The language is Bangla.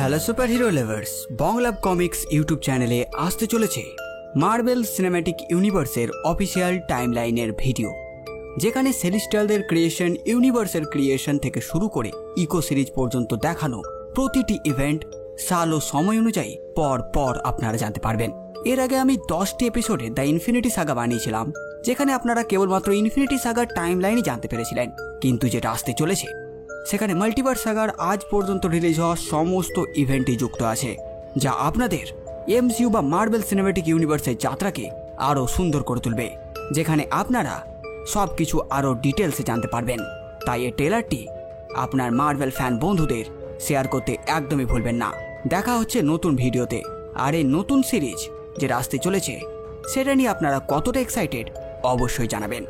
Hello super hero lovers, Bangla comics YouTube চ্যানেলে আসতে চলেছে মার্বেল সিনেম্যাটিক ইউনিভার্সের অফিসিয়াল টাইমলাইনের ভিডিও, যেখানে সেলেস্টিয়ালদের ক্রিয়েশন, ইউনিভার্সের ক্রিয়েশন থেকে শুরু করে ইকো সিরিজ পর্যন্ত দেখানো প্রতিটি ইভেন্ট সাল ও সময় অনুযায়ী পর পর আপনারা জানতে পারবেন। এর আগে আমি 10টি এপিসোডে দ্য ইনফিনিটি সাগা বানিয়েছিলাম, যেখানে আপনারা কেবলমাত্র ইনফিনিটি সাগার টাইমলাইনই জানতে পেরেছিলেন। কিন্তু যেটা আসতে চলেছে সেখানে মাল্টিভার্স সাগার আজ পর্যন্ত রিলিজ হওয়া সমস্ত ইভেন্টই যুক্ত আছে, যা আপনাদের এমসিইউ বা মার্বেল সিনেম্যাটিক ইউনিভার্সের যাত্রাকে আরও সুন্দর করে তুলবে, যেখানে আপনারা সব কিছু আরও ডিটেলসে জানতে পারবেন। তাই এই ট্রেলারটি আপনার মার্বেল ফ্যান বন্ধুদের শেয়ার করতে একদমই ভুলবেন না। দেখা হচ্ছে নতুন ভিডিওতে। আর এই নতুন সিরিজ যেটা আসতে চলেছে সেটা নিয়ে আপনারা কতটা এক্সাইটেড অবশ্যই জানাবেন।